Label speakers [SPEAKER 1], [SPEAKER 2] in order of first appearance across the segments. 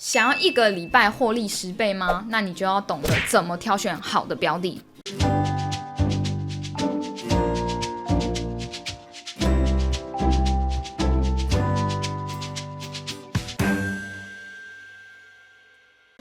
[SPEAKER 1] 想要一个礼拜获利10倍吗？那你就要懂得怎么挑选好的标的。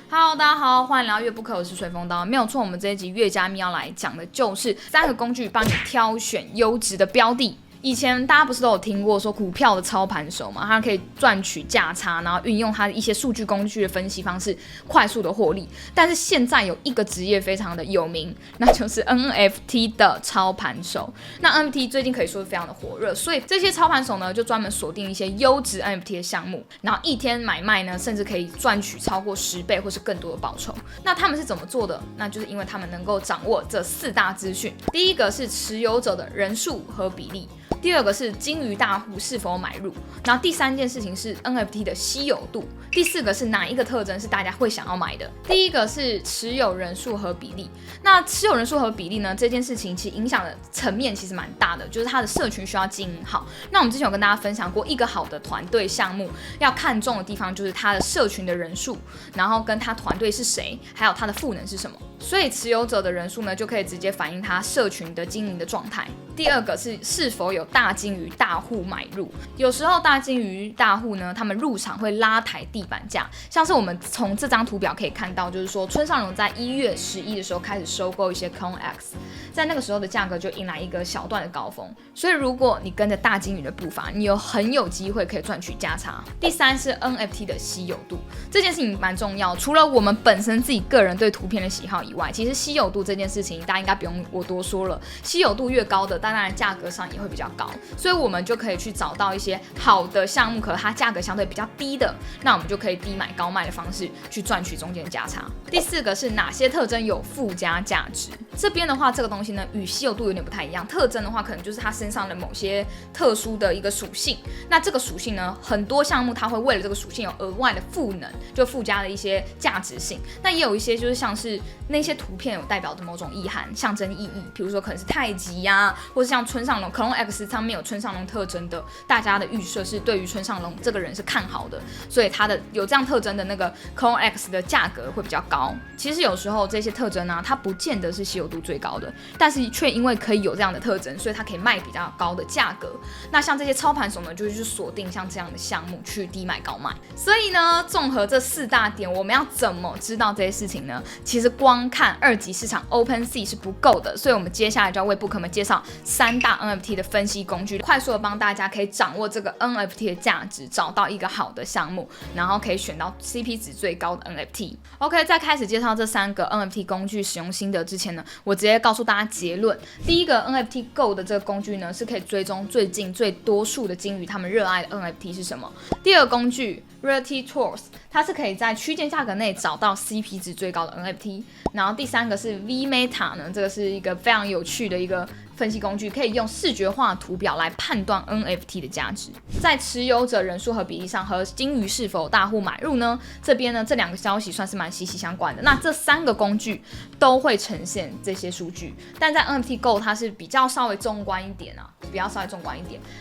[SPEAKER 1] Hello， 大家好，欢迎来到乐不可，我是水风刀。没有错，我们这一集乐加密要来讲的就是3个工具帮你挑选优质的标的。以前大家不是都有听过说股票的操盘手嘛，他可以赚取价差，然后运用他的一些数据工具的分析方式，快速的获利。但是现在有一个职业非常的有名，那就是 NFT 的操盘手。那 NFT 最近可以说是非常的火热，所以这些操盘手呢，就专门锁定一些优质 NFT 的项目，然后一天买卖呢，甚至可以赚取超过10倍或是更多的报酬。那他们是怎么做的？那就是因为他们能够掌握这4大资讯。第一个是持有者的人数和比例。第二个是鲸鱼大户是否买入，然后第3件事情是 NFT 的稀有度，第4个是哪一个特征是大家会想要买的。第一个是持有人数和比例，那持有人数和比例呢，这件事情其实影响的层面其实蛮大的，就是它的社群需要经营好。那我们之前有跟大家分享过，一个好的团队项目要看重的地方就是它的社群的人数，然后跟他团队是谁，还有它的赋能是什么。所以持有者的人数呢，就可以直接反映他社群的经营的状态。第二个是否有大鲸鱼大户买入，有时候大鲸鱼大户呢，他们入场会拉抬地板价，像是我们从这张图表可以看到，就是说村上隆在1月11的时候开始收购一些 CoinX， 在那个时候的价格就迎来一个小段的高峰，所以如果你跟着大鲸鱼的步伐，你很有机会可以赚取价差。第3是 NFT 的稀有度，这件事情蛮重要，除了我们本身自己个人对图片的喜好以外，其实稀有度这件事情大家应该不用我多说了，稀有度越高的，当然价格上也会比较高，所以我们就可以去找到一些好的项目，可它价格相对比较低的，那我们就可以低买高卖的方式去赚取中间价差。第4个是哪些特征有附加价值，这边的话这个东西呢与稀有度有点不太一样，特征的话可能就是它身上的某些特殊的一个属性，那这个属性呢很多项目它会为了这个属性有额外的赋能，就附加了一些价值性，那也有一些就是像是那些图片有代表的某种意涵象征意义，比如说可能是太极啊，或是像村上隆 CloneX 上面有村上隆特征的，大家的预设是对于村上隆这个人是看好的，所以他的有这样特征的那个 CloneX 的价格会比较高。其实有时候这些特征它不见得是稀有度最高的，但是却因为可以有这样的特征，所以它可以卖比较高的价格。那像这些操盘手呢，就会去锁定像这样的项目去低买高卖。所以呢，综合这4大点，我们要怎么知道这些事情呢？其实光看2级市场 OpenSea 是不够的，所以我们接下来就要为布克们介绍3大 NFT 的分析工具，快速的帮大家可以掌握这个 NFT 的价值，找到一个好的项目，然后可以选到 CP 值最高的 NFT。OK， 在开始介绍这3个 NFT 工具使用心得之前呢，我直接告诉大家结论。第一个 NFT Go 的这个工具呢，是可以追踪最近最多数的鲸鱼他们热爱的 NFT 是什么。第2个工具 Reality Tools， 它是可以在区间价格内找到 CP 值最高的 NFT。然后第3个是 VMeta 呢，这个是一个非常有趣的一个分析工具，可以用视觉化图表来判断 NFT 的价值。在持有者人数和比例上，和鲸鱼是否大户买入呢？这边呢，这2个消息算是蛮息息相关的。那这3个工具都会呈现这些数据，但在 NFT Go 它是比较稍微纵观一点啊，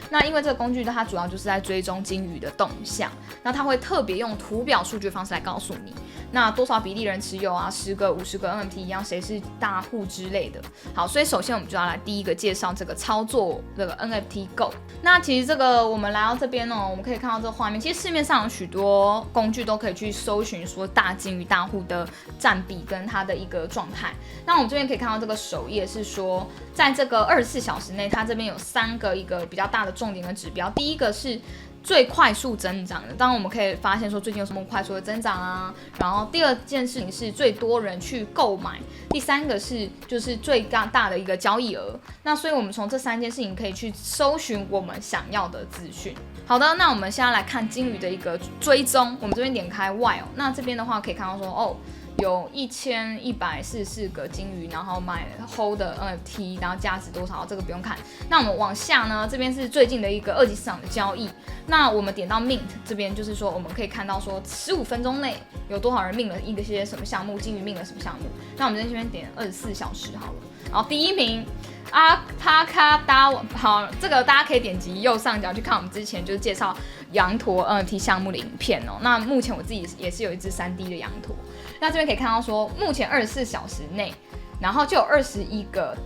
[SPEAKER 1] 那因为这个工具它主要就是在追踪鲸鱼的动向，那它会特别用图表数据方式来告诉你，那多少比例人持有啊，10个、50个 NFT 一样，谁是大户之类的。好，所以首先我们就要来第一个介绍这个操作这个 NFT Go。那其实这个我们来到这边哦，我们可以看到这个画面，其实市面上有许多工具都可以去搜寻说大鲸鱼大户的占比跟它的一个状态。那我们这边可以看到这个首页是说，在这个24小时内，它这边有3个一个比较大的重点的指标。第一个是最快速增长的，当然我们可以发现说最近有什么快速的增长啊。然后第2件事情是最多人去购买，第3个是就是最大的一个交易额。那所以我们从这3件事情可以去搜寻我们想要的资讯。好的，那我们现在来看鲸鱼的一个追踪，我们这边点开 While， 那这边的话可以看到说有1144个鲸鱼，然后买 Hold 的 NFT， 然后价值多少，这个不用看。那我们往下呢，这边是最近的一个2级市场的交易。那我们点到 Mint 这边，就是说我们可以看到说15分钟内有多少人命了一些什么项目，鲸鱼命了什么项目。那我们在这边点24小时好了。然后第1名阿帕卡达，好，这个大家可以点击右上角去看我们之前就是介绍羊驼 NFT 项目的影片哦。那目前我自己也是有一只3D 的羊驼。那这边可以看到说，目前24小时内，然后就有21个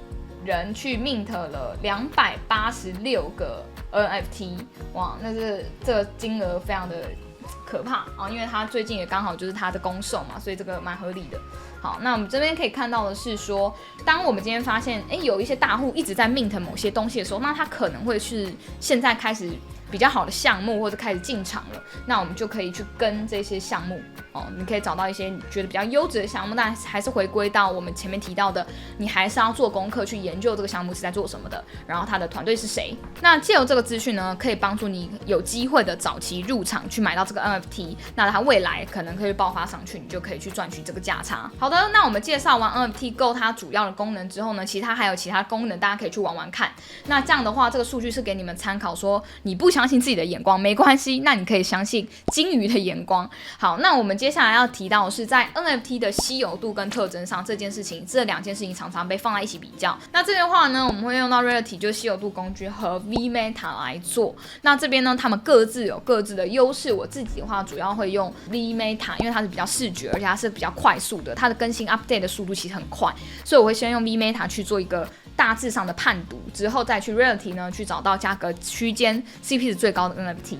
[SPEAKER 1] 人去 mint 了286个 NFT， 哇，那这个金额非常的可怕啊，因为它最近也刚好就是它的公售嘛，所以这个蛮合理的。好，那我们这边可以看到的是说，当我们今天发现，有一些大户一直在 mint 某些东西的时候，那它可能会是现在开始比较好的项目，或者开始进场了，那我们就可以去跟这些项目哦，你可以找到一些你觉得比较优质的项目，但还是回归到我们前面提到的，你还是要做功课去研究这个项目是在做什么的，然后它的团队是谁。那借由这个资讯呢，可以帮助你有机会的早期入场去买到这个 NFT， 那它未来可能可以爆发上去，你就可以去赚取这个价差。好的，那我们介绍完 NFT Go 它主要的功能之后呢，其实它还有其他功能，大家可以去玩玩看。那这样的话，这个数据是给你们参考，说你不相信自己的眼光没关系，那你可以相信金鱼的眼光。好，那我们接下来要提到的是在 NFT 的稀有度跟特征上这件事情，这两件事情常常被放在一起比较。那这边的话呢，我们会用到 Rarity 就是稀有度工具和 VMeta 来做。那这边呢，他们各自有各自的优势。我自己的话，主要会用 VMeta， 因为它是比较视觉，而且它是比较快速的，它的更新 update 的速度其实很快，所以我会先用 VMeta 去做一个大致上的判读，之后再去 Rarity 呢去找到价格区间 CP 值最高的 NFT。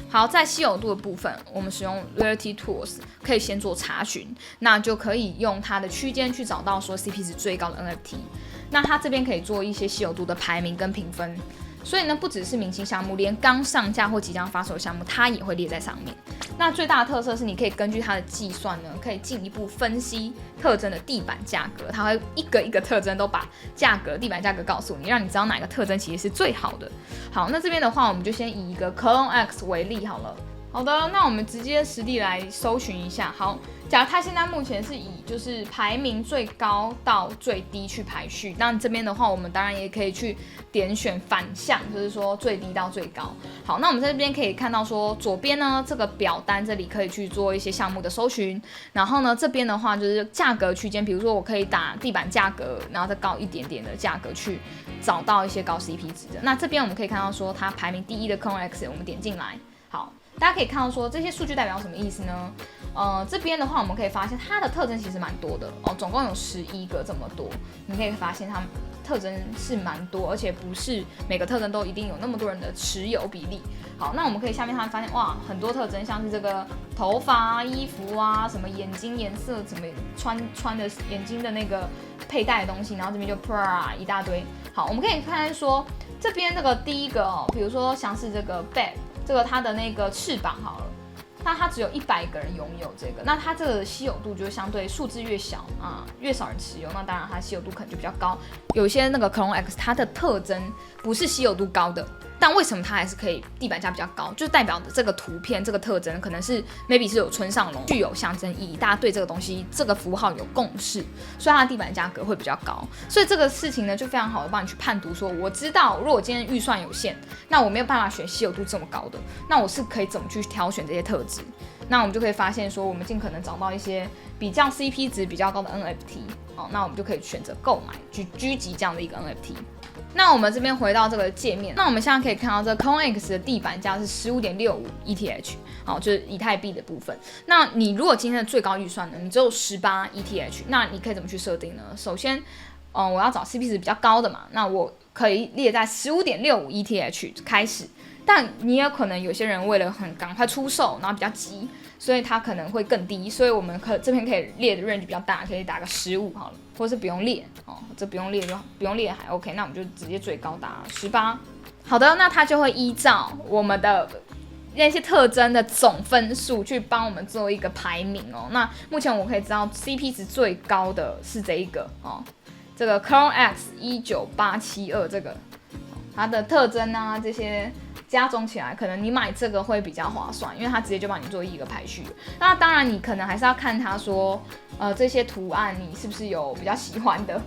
[SPEAKER 1] 好，在稀有度的部分，我们使用 Rarity Tools 可以先做查询，那就可以用它的区间去找到说 CP 值最高的 NFT。那它这边可以做一些稀有度的排名跟评分。所以呢，不只是明星项目，连刚上架或即将发售的项目，它也会列在上面。那最大的特色是，你可以根据它的计算呢，可以进一步分析特征的地板价格，它会一个一个特征都把价格、地板价格告诉你，让你知道哪个特征其实是最好的。好，那这边的话，我们就先以一个 Clone X 为例好了。好的，那我们直接实地来搜寻一下。好，假如它现在目前是以就是排名最高到最低去排序，那这边的话，我们当然也可以去点选反向，就是说最低到最高。好，那我们在这边可以看到说，左边呢这个表单这里可以去做一些项目的搜寻，然后呢这边的话就是价格区间，比如说我可以打地板价格，然后再高一点点的价格去找到一些高 CP 值的。那这边我们可以看到说，它排名第一的 Clone X， 我们点进来，好。大家可以看到说这些数据代表什么意思呢？这边的话我们可以发现它的特征其实蛮多的哦，总共有11个这么多。你可以发现它特征是蛮多，而且不是每个特征都一定有那么多人的持有比例。好，那我们可以下面发现哇，很多特征，像是这个头发、衣服啊，什么眼睛颜色，什么穿的眼睛的那个佩戴的东西，然后这边就 pra 一大堆。好，我们可以看说这边这个第一个哦，比如说像是这个 bat。这个它的那个翅膀好了，那它只有100个人拥有这个，那它这个稀有度就相对数字越小啊，越少人持有，那当然它稀有度可能就比较高。有些那个 Clone X 它的特征不是稀有度高的，但为什么它还是可以地板价比较高？就代表着这个图片这个特征可能是 maybe 是有村上龙，具有象征意义，大家对这个东西这个符号有共识，所以它的地板价格会比较高。所以这个事情呢就非常好的帮你去判读说，我知道如果今天预算有限，那我没有办法选稀有度这么高的，那我是可以怎么去挑选这些特质？那我们就可以发现说，我们尽可能找到一些比较 CP 值比较高的 NFT， 哦，那我们就可以选择购买，去狙击这样的一个 NFT。那我们这边回到这个界面，那我们现在可以看到这 Clone X 的地板价是 15.65 ETH， 好，就是以太币的部分。那你如果今天的最高预算呢，你只有18 ETH， 那你可以怎么去设定呢？首先，我要找 CP 值比较高的嘛，那我可以列在 15.65 ETH 开始。但你也可能有些人为了很赶快出售，然后比较急，所以它可能会更低。所以我们这边可以列的 range 比较大，可以打个15好了，或是不用列哦，这不用列就不用列还 OK。那我们就直接最高打18。好的，那它就会依照我们的那些特征的总分数去帮我们做一个排名哦。那目前我可以知道 CP 值最高的是这一个哦，这个 Clone X 19872这个，它的特征啊这些。加总起来，可能你买这个会比较划算，因为它直接就帮你做一个排序。那当然，你可能还是要看它说，这些图案你是不是有比较喜欢的，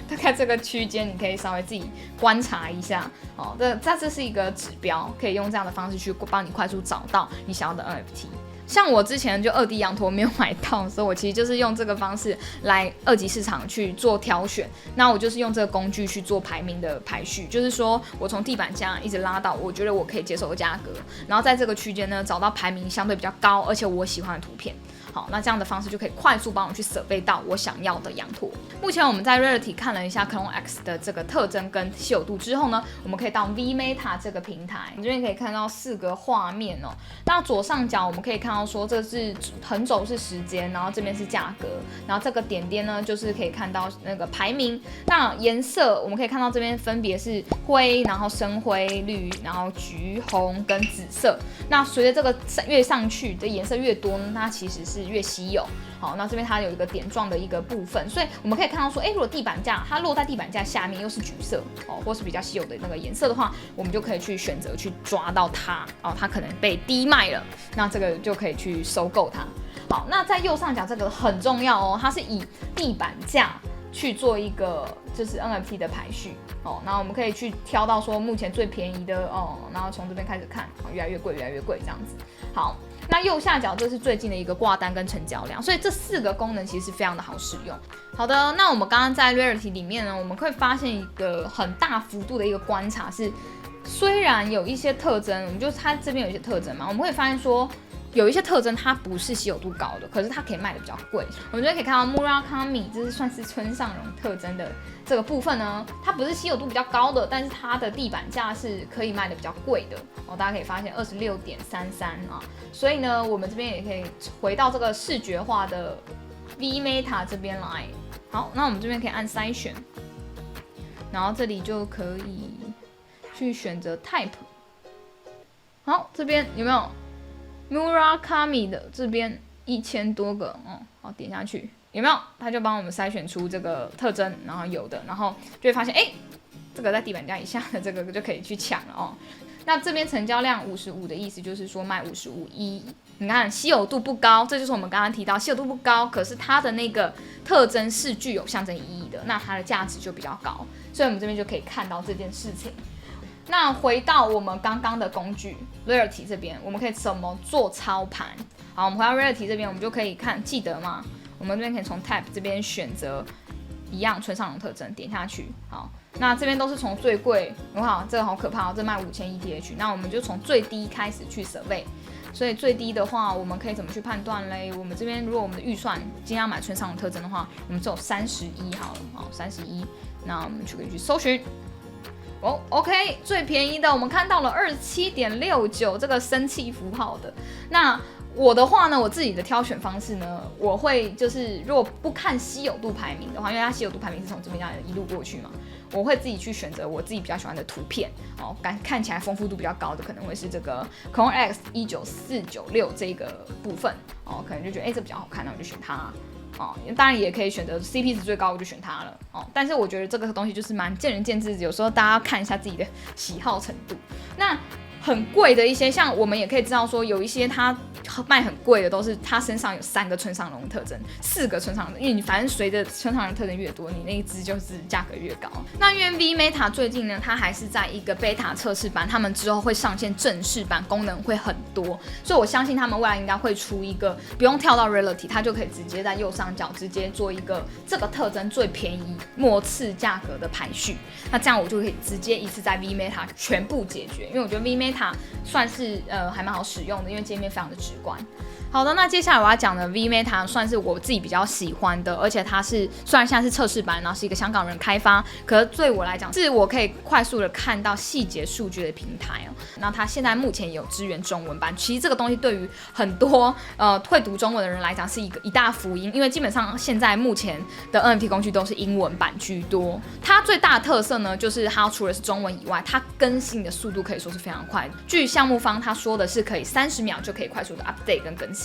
[SPEAKER 1] 大概这个区间你可以稍微自己观察一下哦。这是一个指标，可以用这样的方式去帮你快速找到你想要的 NFT。像我之前就2D 羊驼没有买到，所以我其实就是用这个方式来2级市场去做挑选。那我就是用这个工具去做排名的排序，就是说我从地板价一直拉到我觉得我可以接受的价格，然后在这个区间呢找到排名相对比较高而且我喜欢的图片。好，那这样的方式就可以快速帮我去设备到我想要的羊驼。目前我们在 Rarity 看了一下 Clone X 的这个特征跟稀有度之后呢，我们可以到 VMeta 这个平台，你这边可以看到4个画面哦。那左上角我们可以看到说这是横轴是时间，然后这边是价格，然后这个点点呢就是可以看到那个排名。那颜色我们可以看到这边分别是灰，然后深灰、绿，然后橘、红跟紫色。那随着这个越上去的颜色越多呢，它其实是越稀有。好，那这边它有一个点状的一个部分，所以我们可以看到说，如果地板价它落在地板价下面又是橘色哦，或是比较稀有的那个颜色的话，我们就可以去选择去抓到它哦，它可能被低卖了，那这个就可以去收购它。好，那在右上角这个很重要哦，它是以地板价去做一个就是 NFT 的排序哦，然后我们可以去挑到说目前最便宜的哦，然后从这边开始看，越来越贵，越来越贵这样子。好，那右下角这是最近的一个挂单跟成交量，所以这4个功能其实非常的好使用。好的，那我们刚刚在 Rarity 里面呢，我们会发现一个很大幅度的一个观察是，虽然有一些特征，我们就它这边有一些特征嘛，我们会发现说。有一些特征它不是稀有度高的，可是它可以卖的比较贵。我们这边可以看到 Murakami， 这是算是村上隆特征的这个部分呢，它不是稀有度比较高的，但是它的地板价是可以卖的比较贵的哦。大家可以发现26.33啊，所以呢，我们这边也可以回到这个视觉化的 VMeta 这边来。好，那我们这边可以按筛选，然后这里就可以去选择 Type。好，这边有没有？ Murakami 的这边1000多个，好，点下去有没有？它就帮我们筛选出这个特征，然后有的，然后就会发现，这个在地板价以下的这个就可以去抢了哦。那这边成交量55的意思就是说卖55一，你看稀有度不高，这就是我们刚刚提到稀有度不高，可是它的那个特征是具有象征意义的，那它的价值就比较高，所以我们这边就可以看到这件事情。那回到我们刚刚的工具 Rarity 这边，我们可以怎么做操盘？好，我们回到 Rarity 这边，我们就可以看，记得吗？我们这边可以从 Tab 这边选择一样村上隆特征，点下去。好，那这边都是从最贵，哇，这个好可怕哦，这卖5000 ETH。那我们就从最低开始去survey。所以最低的话，我们可以怎么去判断嘞？我们这边如果我们的预算今天要买村上隆特征的话，我们只有31好了，好31，那我们就可以去搜寻。OK， 最便宜的我们看到了27.69这个生气符号的。那我的话呢，我自己的挑选方式呢，我会就是如果不看稀有度排名的话，因为它稀有度排名是从这边一路过去嘛，我会自己去选择我自己比较喜欢的图片哦，看起来丰富度比较高的可能会是这个 Clone X 19496这个部分哦，可能就觉得这比较好看，那我就选它。哦，当然也可以选择 CP 值最高，我就选它了哦。但是我觉得这个东西就是蛮见仁见智，有时候大家要看一下自己的喜好程度。那很贵的一些，像我们也可以知道说，有一些它卖很贵的，都是它身上有3个村上隆特征，4个村上隆，因为你反正随着村上隆特征越多，你那一支就是价格越高。那因为 VMeta 最近呢，它还是在一个 beta 测试版，他们之后会上线正式版，功能会很多，所以我相信他们未来应该会出一个不用跳到 Rarity， 它就可以直接在右上角直接做一个这个特征最便宜末次价格的排序。那这样我就可以直接一次在 VMeta 全部解决，因为我觉得 VMeta 算是还蛮好使用的，因为界面非常的直观。好的，那接下来我要讲的 VMeta 算是我自己比较喜欢的，而且它是虽然现在是测试版，然后是一个香港人开发，可是对我来讲是我可以快速的看到细节数据的平台哦。那它现在目前也有支援中文版，其实这个东西对于很多会读中文的人来讲是一大福音，因为基本上现在目前的 NFT 工具都是英文版居多。它最大的特色呢，就是它除了是中文以外，它更新的速度可以说是非常快的。据项目方他说的是可以30秒就可以快速的 update 跟更新。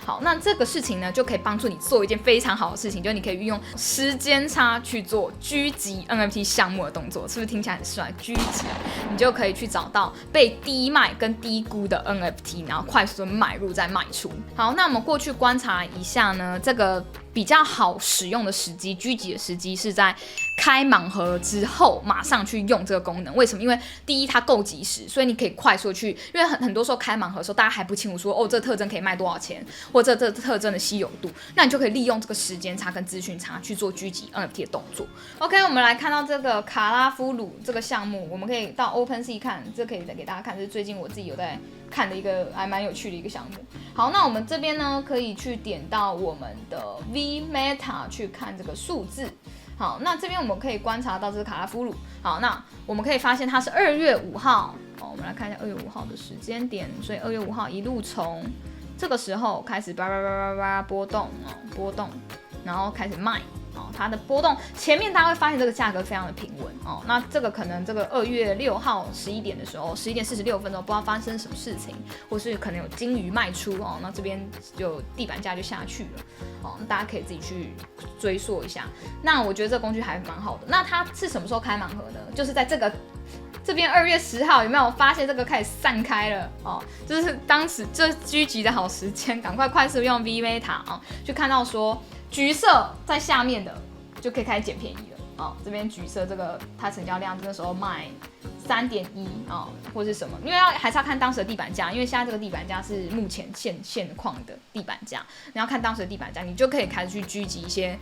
[SPEAKER 1] 好，那这个事情呢，就可以帮助你做一件非常好的事情，就是你可以运用时间差去做狙击 NFT 项目的动作，是不是听起来很帅？狙击，你就可以去找到被低卖跟低估的 NFT， 然后快速的买入再卖出。好，那我们过去观察一下呢，这个比较好使用的时机，狙击的时机是在开盲盒之后马上去用这个功能。为什么？因为第一它够及时，所以你可以快速去，因为很多时候开盲盒的时候，大家还不清楚说哦这个特征可以卖多少钱，或者这特征的稀有度，那你就可以利用这个时间差跟资讯差去做狙击 NFT 的动作。OK， 我们来看到这个卡拉夫鲁这个项目，我们可以到 OpenSea 看，这可以再给大家看，这是最近我自己有在看的一个还蛮有趣的一个项目。好，那我们这边呢可以去点到我们的 VMeta 去看这个数字。好，那这边我们可以观察到这是卡拉夫鲁。好，那我们可以发现它是2月5号。好，我们来看一下2月5号的时间点，所以2月5号一路从这个时候开始波动，然后开始卖。它的波动前面大家会发现这个价格非常的平稳哦。那这个可能这个2月6号11点的时候，11点46分的时候，不知道发生什么事情，或是可能有金鱼卖出哦，那这边就地板价就下去了哦。大家可以自己去追溯一下。那我觉得这个工具还蛮好的。那它是什么时候开盲盒呢？就是在这边2月10号，有没有发现这个开始散开了哦？就是当时这狙击的好时间，赶快速用 VMeta 哦，就看到说橘色在下面的就可以开始捡便宜了哦。这边橘色这个它成交量那时候卖3.1哦，或是什么，因为还是要看当时的地板价，因为现在这个地板价是目前现况的地板价，你要看当时的地板价，你就可以开始去狙击一些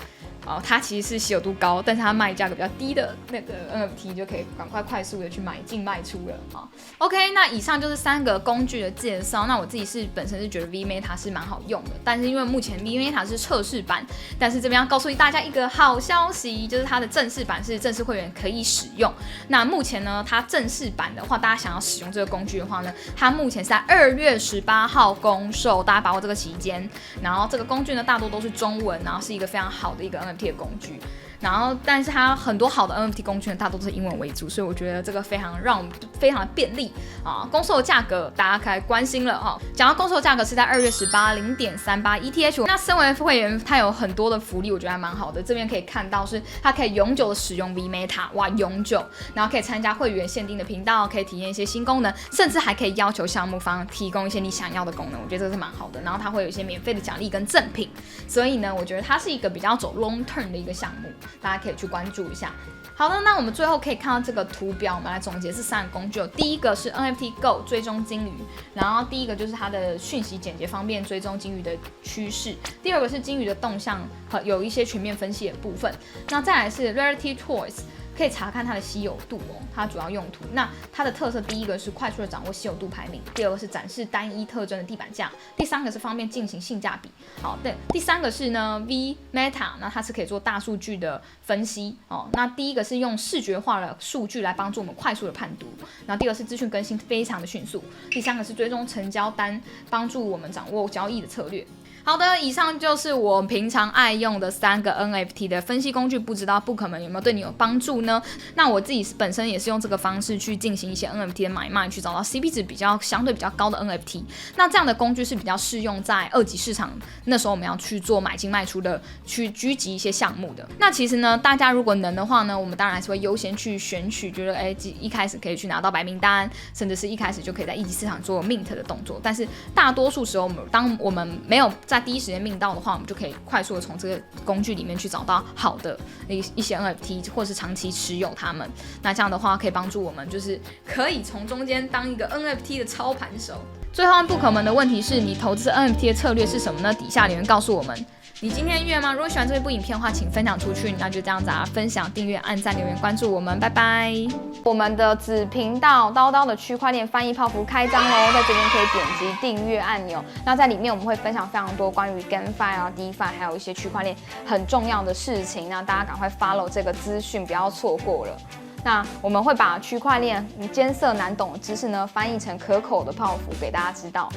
[SPEAKER 1] 它其实是稀有度高，但是它卖价格比较低的那个 NFT， 就可以赶快速的去买进卖出了啊。OK， 那以上就是3个工具的介绍。那我自己本身是觉得 VMeta 是蛮好用的，但是因为目前 VMeta 是测试版，但是这边要告诉大家一个好消息，就是它的正式版是正式会员可以使用。那目前呢，它正式版的话，大家想要使用这个工具的话呢，它目前是在2月18号公售，大家把握这个期间。然后这个工具呢，大多都是中文，然后是一个非常好的一个 NFT 的工具。然后，但是它很多好的 NFT 工具呢，大多都是英文为主，所以我觉得这个让我们非常的便利啊。公售的价格大家可以关心了哈。讲到公售的价格是在2月18 0.38 ETH。那身为会员，它有很多的福利，我觉得还蛮好的。这边可以看到是它可以永久的使用 VMeta， 哇，永久，然后可以参加会员限定的频道，可以体验一些新功能，甚至还可以要求项目方提供一些你想要的功能，我觉得这个是蛮好的。然后它会有一些免费的奖励跟赠品，所以呢，我觉得它是一个比较走 long term 的一个项目。大家可以去关注一下。好的，那我们最后可以看到这个图表，我们来总结这3个工具。第一个是 NFT Go 追踪金鱼，然后第一个就是它的讯息简洁方便追踪金鱼的趋势，第二个是金鱼的动向和有一些全面分析的部分。那再来是 Rarity Toys，可以查看它的稀有度哦，它主要用途。那它的特色，第一个是快速的掌握稀有度排名，第二个是展示单一特征的地板价，第三个是方便进行性价比。好，对，第三个是呢 VMeta， 那它是可以做大数据的分析哦。那第一个是用视觉化的数据来帮助我们快速的判读，然后第二个是资讯更新非常的迅速，第三个是追踪成交单，帮助我们掌握交易的策略。好的，以上就是我平常爱用的3个 NFT 的分析工具，不知道 Book 们有没有对你有帮助呢？那我自己本身也是用这个方式去进行一些 NFT 的买卖，去找到 CP 值相对比较高的 NFT。那这样的工具是比较适用在2级市场，那时候我们要去做买进卖出的，去狙击一些项目的。那其实呢，大家如果能的话呢，我们当然还是会优先去选取，觉得一开始可以去拿到白名单，甚至是一开始就可以在1级市场做 mint 的动作。但是大多数时候，当我们没有在第一时间命到的话，我们就可以快速的从这个工具里面去找到好的一些 NFT， 或是长期持有它们。那这样的话可以帮助我们，就是可以从中间当一个 NFT 的操盘手。最后Book们的问题是，你投资 NFT 的策略是什么呢？底下留言告诉我们。你今天阅吗？如果喜欢这部影片的话，请分享出去。那就这样子啊，分享、订阅、按赞、留言、关注我们，拜拜。我们的子频道叨叨的区块链翻译泡芙开张喽，在这边可以点击订阅按钮。那在里面我们会分享非常多关于 GameFi 啊、DeFi 还有一些区块链很重要的事情。那大家赶快 follow 这个资讯，不要错过了。那我们会把区块链艰涩难懂的知识呢，翻译成可口的泡芙给大家知道。